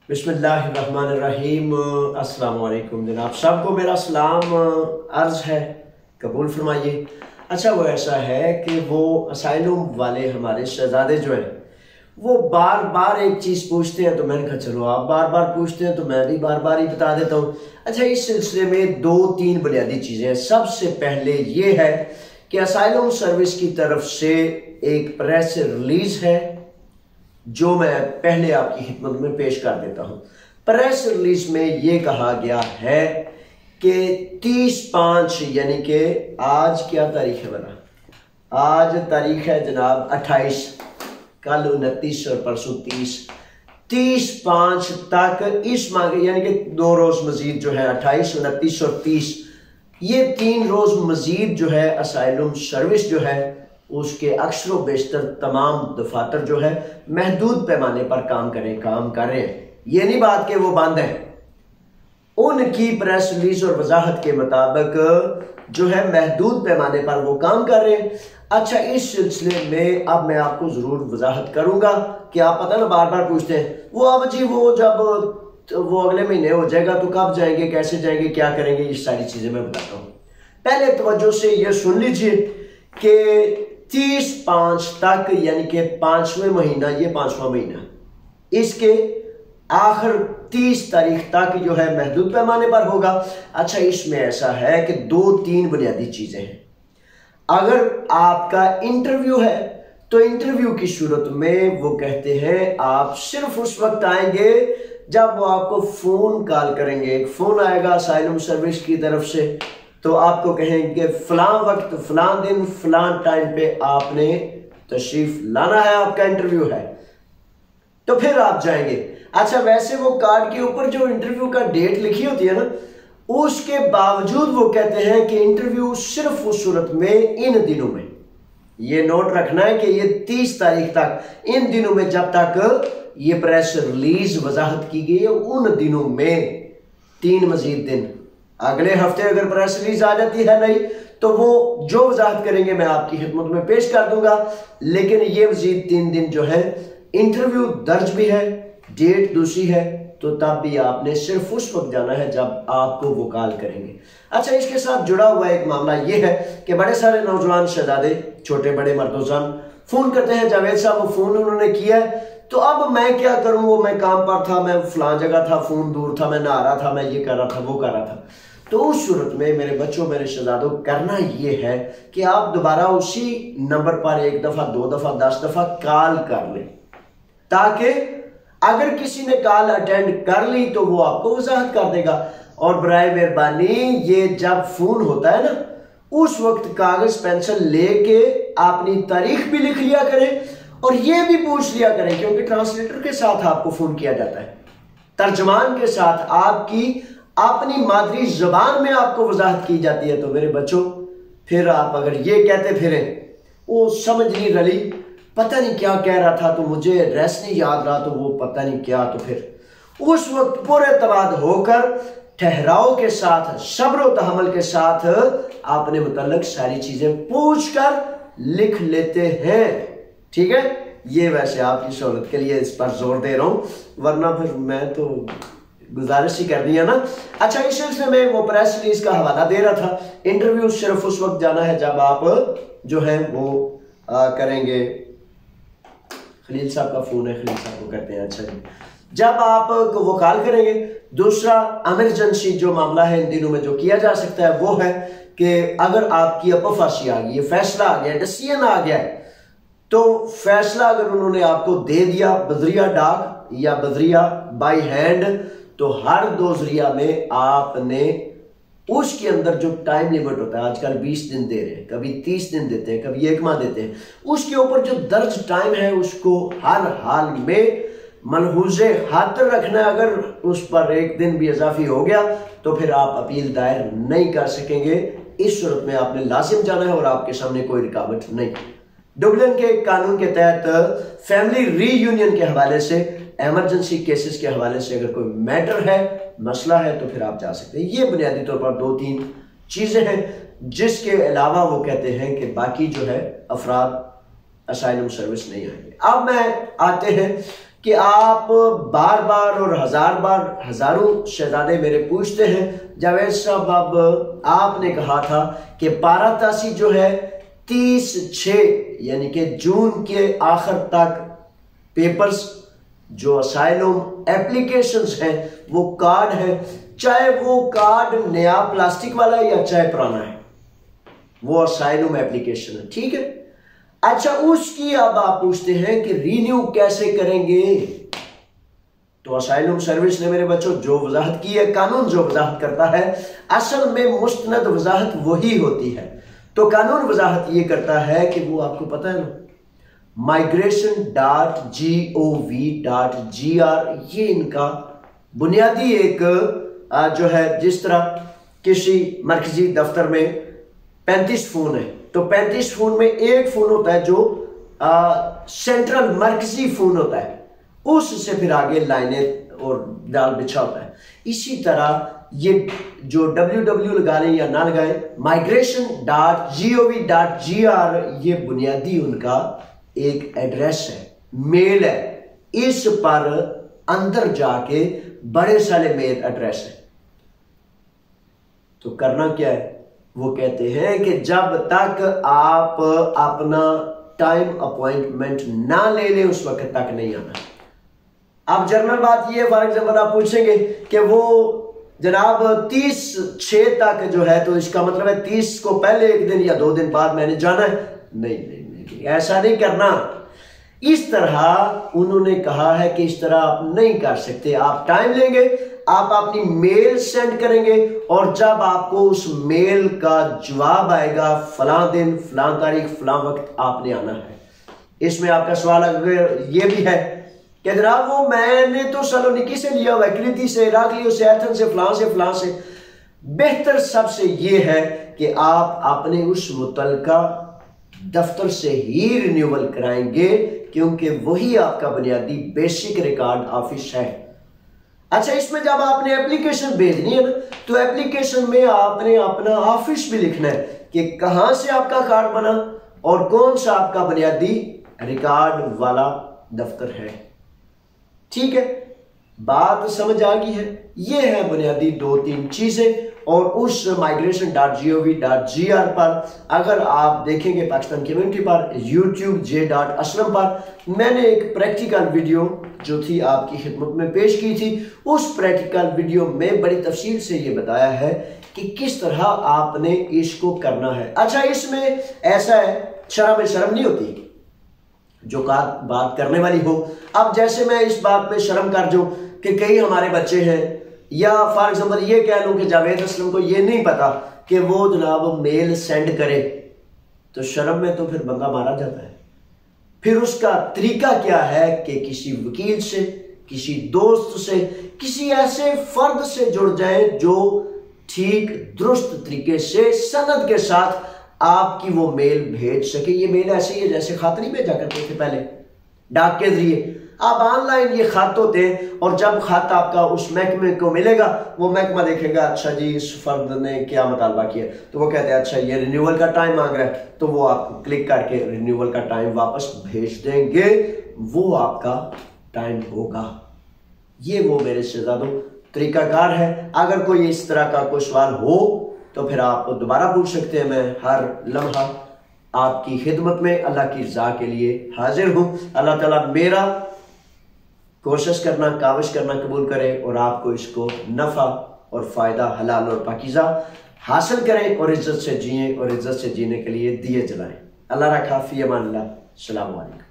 बिस्मिल्लाहिर्रहमानिर्रहीम। अस्सलाम वालेकुम जनाब, सबको मेरा सलाम अर्ज है, कबूल फरमाइए। अच्छा, वो ऐसा है कि वो असाइलम वाले हमारे शहजादे जो हैं वो बार बार एक चीज़ पूछते हैं, तो मैंने कहा चलो आप बार बार पूछते हैं तो मैं भी बार बार ही बता देता हूँ। अच्छा, इस सिलसिले में दो तीन बुनियादी चीज़ें हैं। सबसे पहले ये है कि असाइलम सर्विस की तरफ से एक प्रेस रिलीज है जो मैं पहले आपकी खिदमत में पेश कर देता हूं। प्रेस रिलीज में यह कहा गया है कि 30/5 यानी कि आज क्या तारीख है बना, आज तारीख है जनाब 28, कल 29 और परसों 30/5 तक इस मांगे यानी कि 2 रोज मजीद जो है 28, 29 और 30, ये 3 रोज मजीद जो है असाइलम सर्विस जो है उसके अक्सर बेशतर तमाम दफातर जो है महदूद पैमाने पर काम कर रहे हैं। ये नहीं बात कि वो बंद है, उनकी प्रेस रिलीज और वजाहत के मुताबिक जो है महदूद पैमाने पर वो काम कर रहे हैं। अच्छा, इस सिलसिले में अब मैं आपको जरूर वजाहत करूंगा कि आप पता ना बार बार पूछते हैं वो अब जी वो जब वो अगले महीने हो जाएगा तो कब जाएंगे, कैसे जाएंगे, क्या करेंगे, ये सारी चीजें मैं बताता हूं। पहले तवज्जो से ये सुन लीजिए कि 30/5 तक यानी कि 5वें महीना, ये 5वां महीना, इसके आखिर 30 तारीख तक जो है महदूद पैमाने पर होगा। अच्छा, इसमें ऐसा है कि 2-3 बुनियादी चीजें हैं। अगर आपका इंटरव्यू है तो इंटरव्यू की सूरत में वो कहते हैं आप सिर्फ उस वक्त आएंगे जब वो आपको फोन कॉल करेंगे। एक फोन आएगा असाइलम सर्विस की तरफ से, तो आपको कहेंगे फलां वक्त, फलां दिन, फलां टाइम पे आपने तशरीफ लाना है, आपका इंटरव्यू है, तो फिर आप जाएंगे। अच्छा, वैसे वो कार्ड के ऊपर जो इंटरव्यू का डेट लिखी होती है ना, उसके बावजूद वो कहते हैं कि इंटरव्यू सिर्फ उस सूरत में इन दिनों में, ये नोट रखना है कि ये 30 तारीख तक, इन दिनों में जब तक ये प्रेस रिलीज वजाहत की गई है, उन दिनों में 3 मजीद दिन, अगले हफ्ते अगर प्रेस रिलीज आ जाती है नहीं तो वो जो वजाहत करेंगे मैं आपकी खिदमत में पेश कर दूंगा। लेकिन ये मजीद 3 दिन जो है इंटरव्यू दर्ज भी है, डेट दूसरी है, तो तब भी आपने सिर्फ उस वक्त जाना है जब आपको वो कॉल करेंगे। अच्छा, इसके साथ जुड़ा हुआ एक मामला ये है कि बड़े सारे नौजवान शहजादे, छोटे बड़े मर्दोजान फोन करते हैं, जावेद साहब वो फोन उन्होंने किया है तो अब मैं क्या करूं, वो मैं काम पर था, मैं फलां जगह था, फोन दूर था, मैं नहा रहा था, मैं ये कर रहा था, वो कर रहा था। तो उस सूरत में मेरे बच्चों, मेरे शहजादों, करना ये है कि आप दोबारा उसी नंबर पर 1 दफा, 2 दफा, 10 दफा कॉल कर लें, ताकि अगर किसी ने कॉल अटेंड कर ली तो वो आपको वजाहत कर देगा। और बराए मेहरबानी ये जब फोन होता है ना, उस वक्त कागज पेंसिल लेके अपनी तारीख भी लिख लिया करें और ये भी पूछ लिया करें, क्योंकि ट्रांसलेटर के साथ आपको फोन किया जाता है, तर्जमान के साथ आपकी अपनी मादरी जबान में आपको वजाहत की जाती है। तो मेरे बच्चों, फिर आप अगर ये कहते फिरे वो समझ नहीं रही, पता नहीं क्या कह रहा था, तो मुझे एड्रेस नहीं याद रहा, तो वो पता नहीं क्या, तो फिर उस वक्त पूरे तबाद होकर ठहराव के साथ, सब्र व तहम्मुल के साथ आपने मुतल्लक सारी चीजें पूछ कर लिख लेते हैं। ठीक है, ये वैसे आपकी सहूलत के लिए इस पर जोर दे रहा हूं, वरना फिर मैं तो गुजारिश ही कर दी है ना। अच्छा, इस सिलसिले में वो प्रेस रिलीज का हवाला दे रहा था, इंटरव्यू सिर्फ उस वक्त जाना है जब आप जो है वो करेंगे। खलील साहब का फोन है, खलील साहब को करते हैं। अच्छा जी, जब आप वो कॉल करेंगे। दूसरा इमरजेंसी जो मामला है इन दिनों में जो किया जा सकता है वो है कि अगर आपकी अपफाशी आ गई है, फैसला आ गया, डिसीजन आ गया है, तो फैसला अगर उन्होंने आपको दे दिया बजरिया डाक या बजरिया बाय हैंड, तो हर 2 जरिया में आपने उसके अंदर जो टाइम लिमिट होता है, आजकल 20 दिन दे रहे हैं, कभी 30 दिन देते हैं, कभी 1 माह देते हैं, उसके ऊपर जो दर्ज टाइम है उसको हर हाल में मलहूज़े खातिर रखना है। अगर उस पर 1 दिन भी इजाफी हो गया तो फिर आप अपील दायर नहीं कर सकेंगे। इस सूरत में आपने लाजिम जाना है और आपके सामने कोई रुकावट नहीं। डुबलिन के कानून के तहत फैमिली रीयूनियन के हवाले से, इमरजेंसी केसेस के हवाले से अगर कोई मैटर है, मसला है, तो फिर आप जा सकते हैं। ये बुनियादी तौर पर 2-3 चीजें हैं, जिसके अलावा वो कहते हैं कि बाकी जो है अफराद असाइलम सर्विस नहीं आएंगे। अब मैं आते हैं कि आप बार बार और हजारों शहजादे मेरे पूछते हैं जावेद साहब, अब आपने कहा था कि पारातासी जो है 30/6 यानी कि जून के आखिर तक पेपर्स जो असाइलम एप्लीकेशंस हैं वो कार्ड है, चाहे वो कार्ड नया प्लास्टिक वाला है या चाहे पुराना है, वो असाइलम एप्लीकेशन है, ठीक है। अच्छा, उसकी अब आप पूछते हैं कि रीन्यू कैसे करेंगे। तो असाइलम सर्विस ने मेरे बच्चों जो वजाहत की है, कानून जो वजाहत करता है, असल में मुस्तनद वजाहत वही होती है। तो कानून वजाहत ये करता है कि वो आपको पता है ना, migration.gov.gr, ये इनका बुनियादी एक जो है, जिस तरह किसी मरकजी दफ्तर में 35 फोन है तो 35 फोन में एक फोन होता है जो सेंट्रल मरकजी फोन होता है, उससे फिर आगे लाइनें और जाल बिछा होता है। इसी तरह ये जो www लगा लें या ना लगाएं, migration.gov.gr ये बुनियादी उनका एक एड्रेस है, मेल है, इस पर अंदर जाके बड़े सारे मेल एड्रेस है। तो करना क्या है, वो कहते हैं कि जब तक आप अपना टाइम अपॉइंटमेंट ना ले लें उस वक्त तक नहीं आना। अब जनरल बात ये, फॉर एग्जाम्पल आप पूछेंगे कि वो जनाब 30/6 तक जो है, तो इसका मतलब है 30 को पहले 1 दिन या 2 दिन बाद मैंने जाना है। नहीं नहीं नहीं, ऐसा नहीं करना। इस तरह उन्होंने कहा है कि इस तरह आप नहीं कर सकते। आप टाइम लेंगे, आप अपनी मेल सेंड करेंगे और जब आपको उस मेल का जवाब आएगा फलां दिन फलां तारीख फलां वक्त आपने आना है। इसमें आपका सवाल अगर ये भी है कि जनाब वो मैंने तो सलोनिकी से लिया हुआ, क्रीति से, इराकलियो से, एथेंस से, फलां से। बेहतर सबसे ये है कि आप अपने उस मुतलका दफ्तर से ही रिन्यूअल कराएंगे, क्योंकि वही आपका बुनियादी बेसिक रिकॉर्ड ऑफिस है। अच्छा, इसमें जब आपने एप्लीकेशन भेजनी है ना, तो एप्लीकेशन में आपने अपना ऑफिस भी लिखना है कि कहां से आपका कार्ड बना और कौन सा आपका बुनियादी रिकॉर्ड वाला दफ्तर है। ठीक है, बात समझ आ गई है। ये है बुनियादी 2-3 चीजें। और उस migration.gov.gr पर अगर आप देखेंगे पाकिस्तान कम्युनिटी पर YouTube j.aslam पर मैंने एक प्रैक्टिकल वीडियो जो थी आपकी खिदमत में पेश की थी। उस प्रैक्टिकल वीडियो में बड़ी तफसील से ये बताया है कि किस तरह आपने इसको करना है। अच्छा, इसमें ऐसा है, शर्म में शर्म नहीं होती जो बात करने वाली हो। अब जैसे मैं इस बात पे शर्म कर जाऊं कि कई हमारे बच्चे हैं, या फॉर एग्जाम्पल ये कह लूं कि जावेद असलम को ये नहीं पता कि वो जनाब मेल सेंड करे, तो शर्म में तो फिर बंदा मारा जाता है। फिर उसका तरीका क्या है कि किसी वकील से, किसी दोस्त से, किसी ऐसे फर्द से जुड़ जाए जो ठीक दुरुस्त तरीके से सनद के साथ आपकी वो मेल भेज सके। ये मेल ऐसे ही है जैसे खत नहीं भेजा करते थे पहले डाक के जरिए, अब ऑनलाइन ये खत होते हैं। और जब खत आपका उस महकमे को मिलेगा, वो महकमा देखेगा अच्छा जी इस फर्द ने क्या मुतालबा किया, तो वो कहते हैं अच्छा ये रिन्यूअल का टाइम मांग रहा है, तो वो आपको क्लिक करके रिन्यूअल का टाइम वापस भेज देंगे, वो आपका टाइम होगा। ये वो मेरे शहजादों तरीकाकार है। अगर कोई इस तरह का कोई सवाल हो तो फिर आप दोबारा पूछ सकते हैं। मैं हर लम्हा आपकी खिदमत में अल्लाह की रज़ा के लिए हाजिर हूँ। अल्लाह ताला मेरा कोशिश करना, काविश करना कबूल करे और आपको इसको नफ़ा और फ़ायदा हलाल और पाकीज़ा हासिल करें और इज़्ज़त से जिएं और इज़्ज़त से जीने के लिए दिए जलाएं। अल्लाह रखा, फ़ी अमान अल्लाह। अस्सलामु अलैकुम।